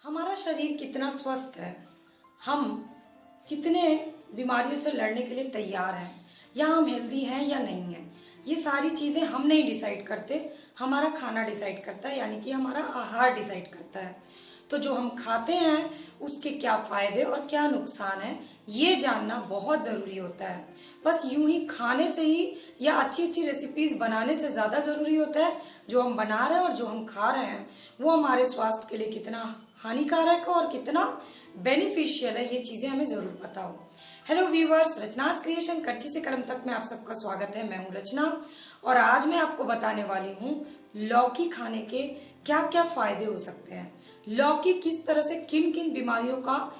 हमारा शरीर कितना स्वस्थ है, हम कितने बीमारियों से लड़ने के लिए तैयार हैं, या हम हेल्दी हैं या नहीं हैं, ये सारी चीज़ें हम नहीं डिसाइड करते, हमारा खाना डिसाइड करता है, यानी कि हमारा आहार डिसाइड करता है। तो जो हम खाते हैं उसके क्या फ़ायदे और क्या नुकसान है, ये जानना बहुत ज़रूरी होता है। बस यूं ही खाने से ही या अच्छी अच्छी रेसिपीज़ बनाने से ज़्यादा ज़रूरी होता है जो हम बना रहे हैं और जो हम खा रहे हैं वो हमारे स्वास्थ्य के लिए कितना हानिकारक है और कितना बेनिफिशियल है, ये चीज़ें हमें ज़रूर पता हो। हेलो व्यूवर्स, रचनास क्रिएशन करछी से कलम तक में आप सबका स्वागत है। मैं हूँ रचना और आज मैं आपको बताने वाली हूँ लौकी खाने के क्या क्या फायदे हो सकते हैं। लौकी किस तरह से किन किन बीमारियों का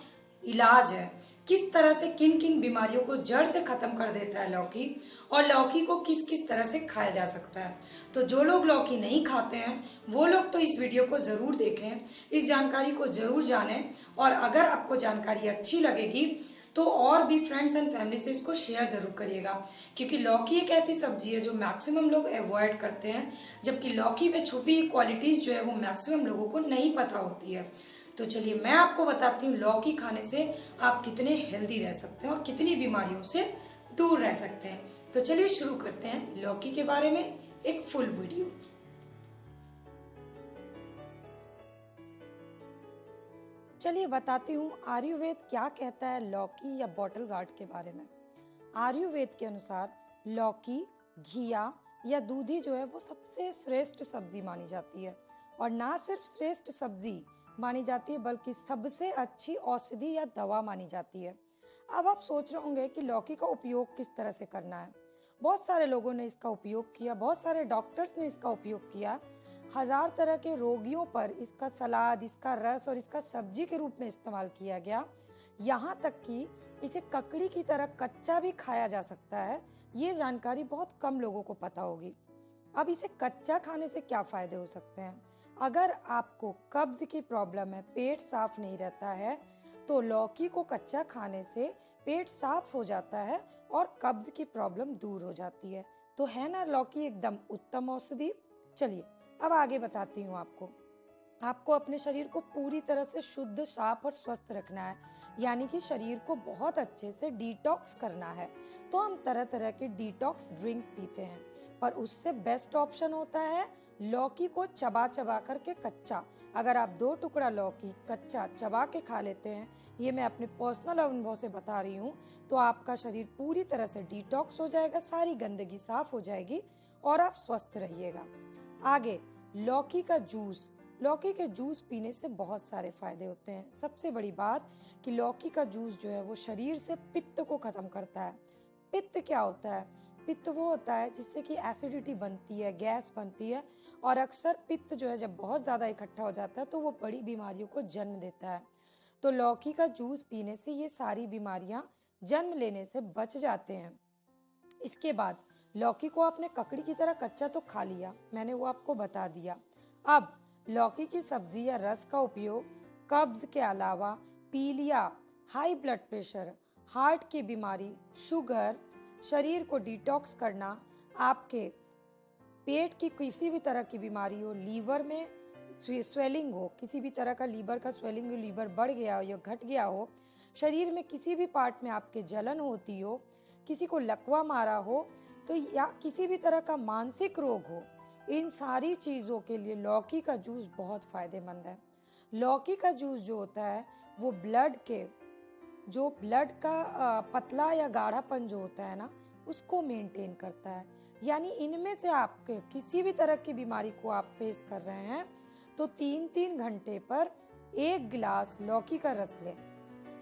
इलाज है, किस तरह से किन किन बीमारियों को जड़ से खत्म कर देता है लौकी, और लौकी को किस किस तरह से खाया जा सकता है। तो जो लोग लौकी नहीं खाते हैं वो लोग तो इस वीडियो को ज़रूर देखें, इस जानकारी को ज़रूर जानें, और अगर आपको जानकारी अच्छी लगेगी तो और भी फ्रेंड्स एंड फैमिली से इसको शेयर ज़रूर करिएगा, क्योंकि लौकी एक ऐसी सब्जी है जो मैक्सिमम लोग अवॉइड करते हैं, जबकि लौकी में छुपी क्वालिटीज़ जो है वो मैक्सिमम लोगों को नहीं पता होती है। तो चलिए मैं आपको बताती हूँ लौकी खाने से आप कितने हेल्दी रह सकते हैं और कितनी बीमारियों से दूर रह सकते हैं। तो चलिए शुरू करते हैं लौकी के बारे में एक फुल वीडियो। चलिए बताती हूँ आयुर्वेद क्या कहता है लौकी या बॉटल गार्ड के बारे में। आयुर्वेद के अनुसार लौकी, घिया या दूधी जो है वो सबसे श्रेष्ठ सब्जी मानी जाती है, और ना सिर्फ श्रेष्ठ सब्जी मानी जाती है बल्कि सबसे अच्छी औषधि या दवा मानी जाती है। अब आप सोच रहे होंगे कि लौकी का उपयोग किस तरह से करना है। बहुत सारे लोगों ने इसका उपयोग किया, बहुत सारे डॉक्टर्स ने इसका उपयोग किया। हजार तरह के रोगियों पर इसका सलाद, इसका रस और इसका सब्जी के रूप में इस्तेमाल किया गया। यहाँ तक कि इसे ककड़ी की तरह कच्चा भी खाया जा सकता है। ये जानकारी बहुत कम लोगों को पता होगी। अब इसे कच्चा खाने से क्या फायदे हो सकते हैं। अगर आपको कब्ज की प्रॉब्लम है, पेट साफ नहीं रहता है, तो लौकी को कच्चा खाने से पेट साफ हो जाता है और कब्ज की प्रॉब्लम दूर हो जाती है। तो है ना लौकी एकदम उत्तम औषधि। चलिए अब आगे बताती हूँ आपको। आपको अपने शरीर को पूरी तरह से शुद्ध, साफ और स्वस्थ रखना है, यानी कि शरीर को बहुत अच्छे से डिटॉक्स करना है। तो हम तरह तरह के डिटॉक्स ड्रिंक पीते हैं, पर उससे बेस्ट ऑप्शन होता है लौकी को चबा चबा करके कच्चा। अगर आप 2 टुकड़ा लौकी कच्चा चबा के खा लेते हैं, ये मैं अपने पर्सनल अनुभव से बता रही हूँ, तो आपका शरीर पूरी तरह से डिटॉक्स हो जाएगा, सारी गंदगी साफ हो जाएगी और आप स्वस्थ रहिएगा। आगे लौकी का जूस। लौकी के जूस पीने से बहुत सारे फायदे होते हैं। सबसे बड़ी बात कि लौकी का जूस जो है वो शरीर से पित्त को खत्म करता है। पित्त क्या होता है? पित्त वो होता है जिससे कि एसिडिटी बनती है, गैस बनती है, और अक्सर पित्त जो है जब बहुत ज़्यादा इकट्ठा हो जाता है तो वो बड़ी बीमारियों को जन्म देता है। तो लौकी का जूस पीने से ये सारी बीमारियां जन्म लेने से बच जाते हैं। इसके बाद लौकी को आपने ककड़ी की तरह कच्चा तो खा लिया, मैंने वो आपको बता दिया। अब लौकी की सब्जी या रस का उपयोग कब्ज के अलावा पीलिया, हाई ब्लड प्रेशर, हार्ट की बीमारी, शुगर, शरीर को डिटॉक्स करना, आपके पेट की किसी भी तरह की बीमारी हो, लीवर में स्वेलिंग हो, किसी भी तरह का लीवर का स्वेलिंग हो, लीवर बढ़ गया हो या घट गया हो, शरीर में किसी भी पार्ट में आपके जलन होती हो, किसी को लकवा मारा हो, तो या किसी भी तरह का मानसिक रोग हो, इन सारी चीज़ों के लिए लौकी का जूस बहुत फायदेमंद है। लौकी का जूस जो होता है वो ब्लड का पतला या गाढ़ापन जो होता है ना, उसको मेंटेन करता है। यानी इनमें से आपके किसी भी तरह की बीमारी को आप फेस कर रहे हैं तो 3-3 घंटे पर 1 गिलास लौकी का रस लें।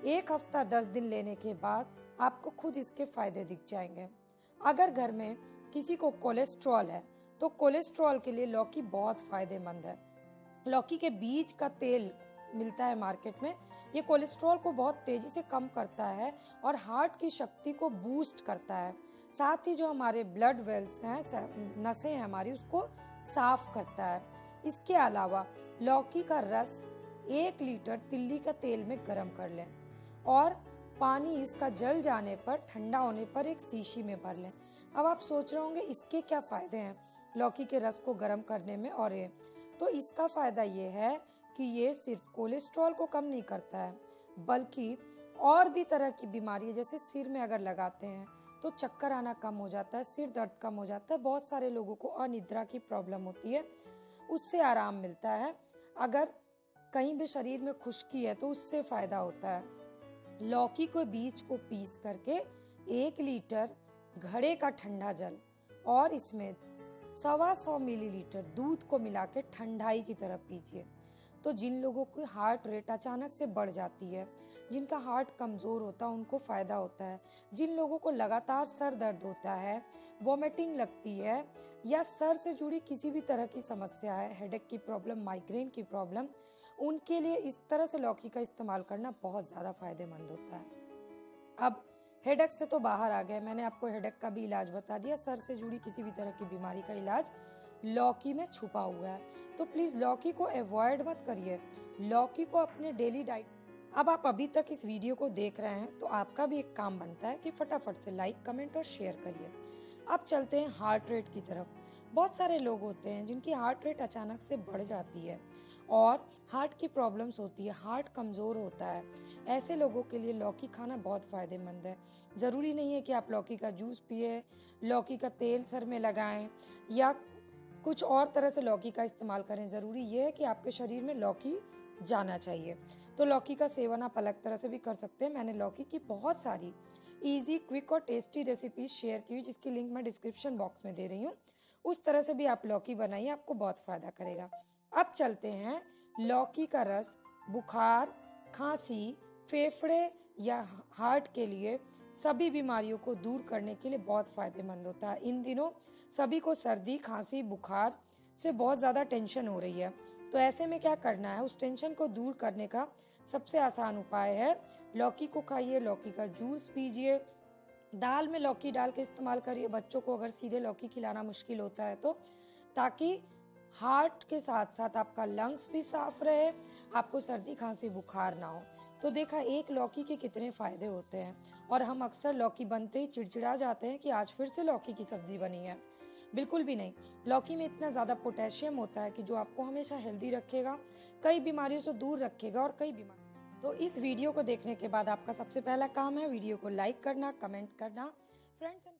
1 हफ्ता 10 दिन लेने के बाद आपको खुद इसके फायदे दिख जाएंगे। अगर घर में किसी को कोलेस्ट्रॉल है तो कोलेस्ट्रॉल के लिए लौकी बहुत फायदेमंद है। लौकी के बीज का तेल मिलता है मार्केट में, ये कोलेस्ट्रॉल को बहुत तेजी से कम करता है और हार्ट की शक्ति को बूस्ट करता है। साथ ही जो हमारे ब्लड वेल्स हैं, नसें हैं हमारी, उसको साफ करता है। इसके अलावा लौकी का रस 1 लीटर तिल्ली का तेल में गर्म कर लें और पानी इसका जल जाने पर, ठंडा होने पर एक शीशी में भर लें। अब आप सोच रहे होंगे इसके क्या फायदे हैं लौकी के रस को गर्म करने में। और ये तो इसका फायदा ये है कि ये सिर्फ कोलेस्ट्रॉल को कम नहीं करता है, बल्कि और भी तरह की बीमारी, जैसे सिर में अगर लगाते हैं तो चक्कर आना कम हो जाता है, सिर दर्द कम हो जाता है। बहुत सारे लोगों को अनिद्रा की प्रॉब्लम होती है, उससे आराम मिलता है। अगर कहीं भी शरीर में खुश्की है तो उससे फायदा होता है। लौकी के बीज को पीस करके 1 लीटर घड़े का ठंडा जल और इसमें 125 मिलीलीटर दूध को मिला के ठंडाई की तरफ पीजिए। तो जिन लोगों की हार्ट रेट अचानक से बढ़ जाती है, जिनका हार्ट कमज़ोर होता है, उनको फ़ायदा होता है। जिन लोगों को लगातार सर दर्द होता है, वॉमिटिंग लगती है, या सर से जुड़ी किसी भी तरह की समस्या है, हेडेक की प्रॉब्लम, माइग्रेन की प्रॉब्लम, उनके लिए इस तरह से लौकी का इस्तेमाल करना बहुत ज़्यादा फायदेमंद होता है। अब हेडेक से तो बाहर आ गए, मैंने आपको हेडेक का भी इलाज बता दिया। सर से जुड़ी किसी भी तरह की बीमारी का इलाज लौकी में छुपा हुआ है। तो प्लीज़ लौकी को अवॉइड मत करिए, लौकी को अपने डेली डाइट। अब आप अभी तक इस वीडियो को देख रहे हैं तो आपका भी एक काम बनता है कि फटाफट से लाइक, कमेंट और शेयर करिए। अब चलते हैं हार्ट रेट की तरफ। बहुत सारे लोग होते हैं जिनकी हार्ट रेट अचानक से बढ़ जाती है और हार्ट की प्रॉब्लम्स होती है, हार्ट कमज़ोर होता है। ऐसे लोगों के लिए लौकी खाना बहुत फ़ायदेमंद है। ज़रूरी नहीं है कि आप लौकी का जूस पिए, लौकी का तेल सर में लगाएं या कुछ और तरह से लौकी का इस्तेमाल करें। ज़रूरी ये है कि आपके शरीर में लौकी जाना चाहिए। तो लौकी का सेवन आप अलग तरह से भी कर सकते हैं। मैंने लौकी की बहुत सारी ईजी, क्विक और टेस्टी रेसिपीज शेयर की, जिसकी लिंक मैं डिस्क्रिप्शन बॉक्स में दे रही हूँ। उस तरह से भी आप लौकी बनाइए, आपको बहुत फ़ायदा करेगा। अब चलते हैं, लौकी का रस बुखार, खांसी, फेफड़े या हार्ट के लिए, सभी बीमारियों को दूर करने के लिए बहुत फ़ायदेमंद होता है। इन दिनों सभी को सर्दी, खांसी, बुखार से बहुत ज़्यादा टेंशन हो रही है। तो ऐसे में क्या करना है, उस टेंशन को दूर करने का सबसे आसान उपाय है लौकी को खाइए, लौकी का जूस पीजिए, दाल में लौकी डाल के इस्तेमाल करिए। बच्चों को अगर सीधे लौकी खिलाना मुश्किल होता है तो, ताकि हार्ट के साथ साथ आपका लंग्स भी साफ रहे, आपको सर्दी, खांसी, बुखार ना हो। तो देखा एक लौकी के कितने फायदे होते हैं। और हम अक्सर लौकी बनते ही चिड़चिड़ा जाते हैं कि आज फिर से लौकी की सब्जी बनी है। बिल्कुल भी नहीं, लौकी में इतना ज़्यादा पोटेशियम होता है कि जो आपको हमेशा हेल्दी रखेगा, कई बीमारियों से दूर रखेगा और कई बीमारी। तो इस वीडियो को देखने के बाद आपका सबसे पहला काम है वीडियो को लाइक करना, कमेंट करना, फ्रेंड्स एंड